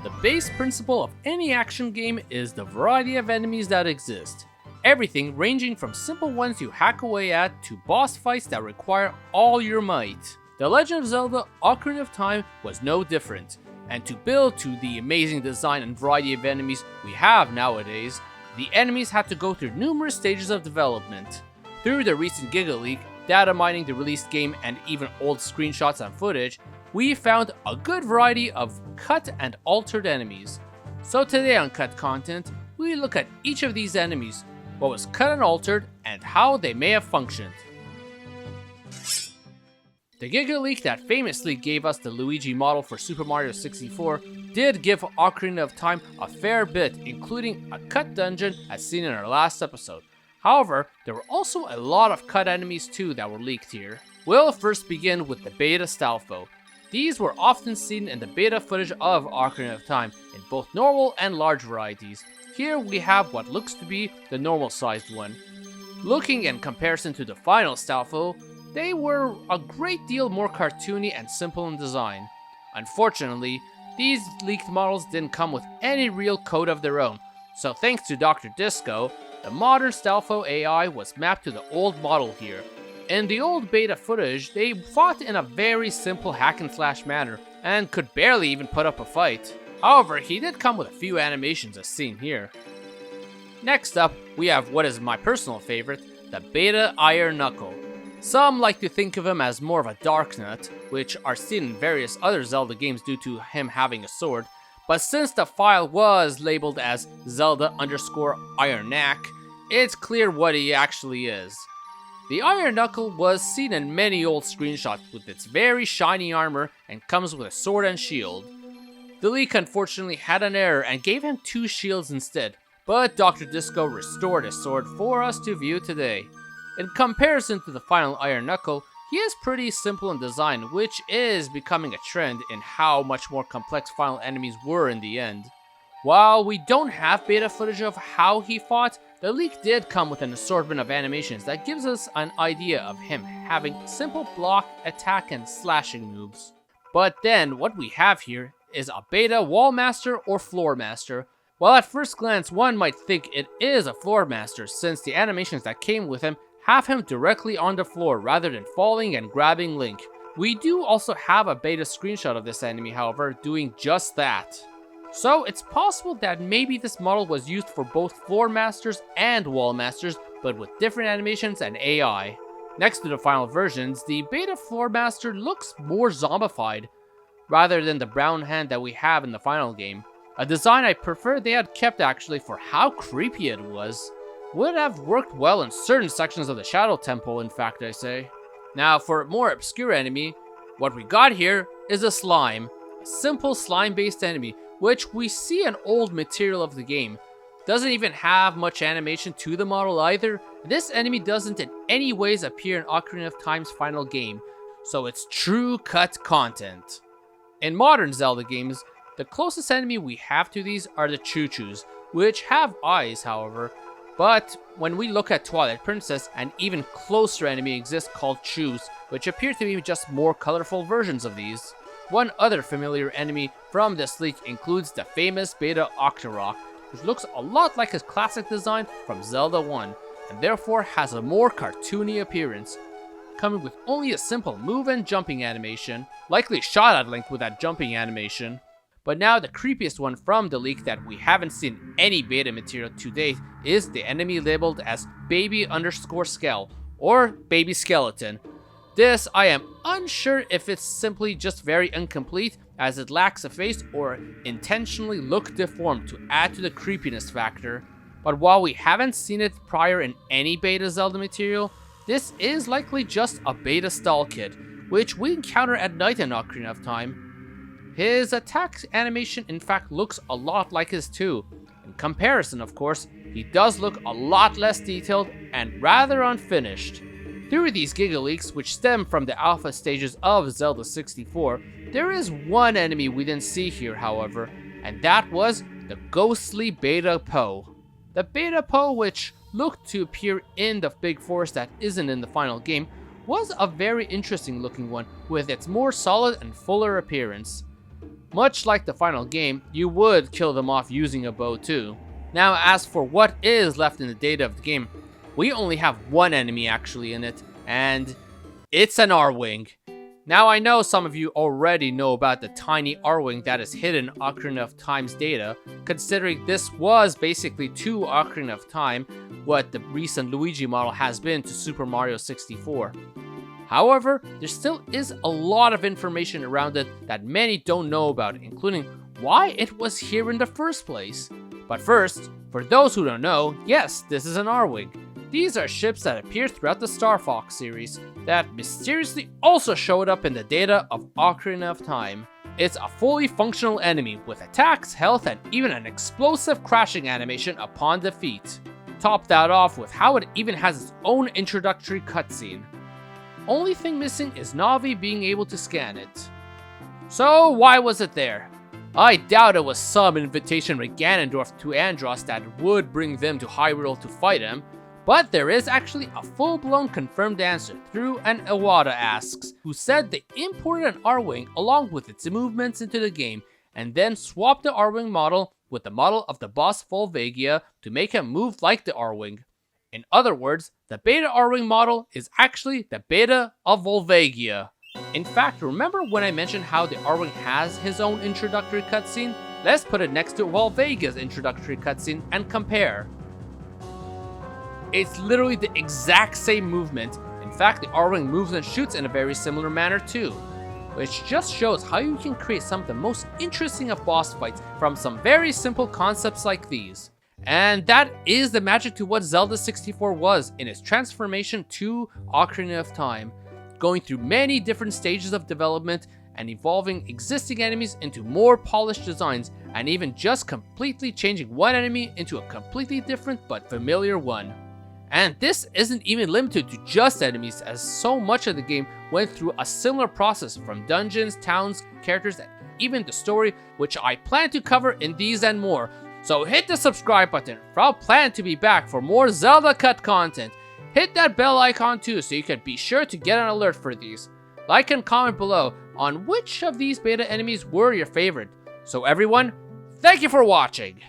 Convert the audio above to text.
The base principle of any action game is the variety of enemies that exist. Everything ranging from simple ones you hack away at to boss fights that require all your might. The Legend of Zelda Ocarina of Time was no different, and to build to the amazing design and variety of enemies we have nowadays, the enemies had to go through numerous stages of development. Through the recent Giga Leak, data mining the released game and even old screenshots and footage, we found a good variety of cut and altered enemies. So today on Cut Content, we look at each of these enemies, what was cut and altered, and how they may have functioned. The Giga Leak that famously gave us the Luigi model for Super Mario 64 did give Ocarina of Time a fair bit, including a cut dungeon as seen in our last episode. However, there were also a lot of cut enemies too that were leaked here. We'll first begin with the beta Stalfo. These were often seen in the beta footage of Ocarina of Time in both normal and large varieties. Here we have what looks to be the normal sized one. Looking in comparison to the final Stalfo, they were a great deal more cartoony and simple in design. Unfortunately, these leaked models didn't come with any real code of their own, so thanks to Dr.Disco, the modern Stalfo AI was mapped to the old model here. In the old beta footage, they fought in a very simple hack and slash manner, and could barely even put up a fight. However, he did come with a few animations as seen here. Next up, we have what is my personal favorite, the beta Iron Knuckle. Some like to think of him as more of a Dark Nut, which are seen in various other Zelda games due to him having a sword, but since the file was labeled as Zelda_Iron Knack, it's clear what he actually is. The Iron Knuckle was seen in many old screenshots with its very shiny armor and comes with a sword and shield. The leak unfortunately had an error and gave him 2 shields instead, but Dr.Disco restored his sword for us to view today. In comparison to the final Iron Knuckle, he is pretty simple in design, which is becoming a trend in how much more complex final enemies were in the end. While we don't have beta footage of how he fought, the leak did come with an assortment of animations that gives us an idea of him having simple block, attack, and slashing moves. But then what we have here is a beta Wallmaster or Floormaster. While at first glance one might think it is a Floormaster since the animations that came with him have him directly on the floor rather than falling and grabbing Link. We do also have a beta screenshot of this enemy, however, doing just that. So it's possible that maybe this model was used for both Floormasters and Wallmasters, but with different animations and AI. Next to the final versions, the beta Floormaster looks more zombified, rather than the brown hand that we have in the final game. A design I prefer they had kept actually for how creepy it was. Would have worked well in certain sections of the Shadow Temple, in fact I say. Now for a more obscure enemy, what we got here is a slime. A simple slime based enemy, which we see an old material of the game. Doesn't even have much animation to the model either. This enemy doesn't in any ways appear in Ocarina of Time's final game, so it's true cut content. In modern Zelda games, the closest enemy we have to these are the Chuchus, which have eyes however. But when we look at Twilight Princess, an even closer enemy exists called Chuchus, which appear to be just more colorful versions of these. One other familiar enemy from this leak includes the famous beta Octorok, which looks a lot like his classic design from Zelda 1, and therefore has a more cartoony appearance, coming with only a simple move and jumping animation, likely shot at Link with that jumping animation. But now the creepiest one from the leak that we haven't seen any beta material to date is the enemy labeled as Baby_Skell, or Baby Skeleton. This I am unsure if it's simply just very incomplete as it lacks a face or intentionally look deformed to add to the creepiness factor. But while we haven't seen it prior in any beta Zelda material, this is likely just a beta Stalchild, which we encounter at night in Ocarina of Time. His attack animation in fact looks a lot like his too. In comparison of course, he does look a lot less detailed and rather unfinished. Through these Giga Leaks, which stem from the alpha stages of Zelda 64, there is one enemy we didn't see here however, and that was the ghostly Beta Poe. The Beta Poe, which looked to appear in the big forest that isn't in the final game, was a very interesting looking one with its more solid and fuller appearance. Much like the final game, you would kill them off using a bow too. Now, as for what is left in the data of the game, we only have one enemy actually in it, and it's an Arwing. Now, I know some of you already know about the tiny Arwing that is hidden in Ocarina of Time's data, considering this was basically to Ocarina of Time what the recent Luigi model has been to Super Mario 64. However, there still is a lot of information around it that many don't know about, including why it was here in the first place. But first, for those who don't know, yes, this is an Arwing. These are ships that appear throughout the Star Fox series that mysteriously also showed up in the data of Ocarina of Time. It's a fully functional enemy with attacks, health, and even an explosive crashing animation upon defeat. Top that off with how it even has its own introductory cutscene. Only thing missing is Navi being able to scan it. So why was it there? I doubt it was some invitation from Ganondorf to Andros that would bring them to Hyrule to fight him, but there is actually a full-blown confirmed answer through an Iwata asks, who said they imported an Arwing along with its movements into the game, and then swapped the Arwing model with the model of the boss Volvagia to make him move like the Arwing. In other words, the beta Arwing model is actually the beta of Volvagia. In fact, remember when I mentioned how the Arwing has his own introductory cutscene? Let's put it next to Volvagia's introductory cutscene and compare. It's literally the exact same movement. In fact, the Arwing moves and shoots in a very similar manner too, which just shows how you can create some of the most interesting of boss fights from some very simple concepts like these. And that is the magic to what Zelda 64 was in its transformation to Ocarina of Time, going through many different stages of development and evolving existing enemies into more polished designs, and even just completely changing one enemy into a completely different but familiar one. And this isn't even limited to just enemies, as so much of the game went through a similar process from dungeons, towns, characters, and even the story, which I plan to cover in these and more. So hit the subscribe button, for I'll plan to be back for more Zelda Cut content. Hit that bell icon too so you can be sure to get an alert for these. Like and comment below on which of these beta enemies were your favorite. So everyone, thank you for watching!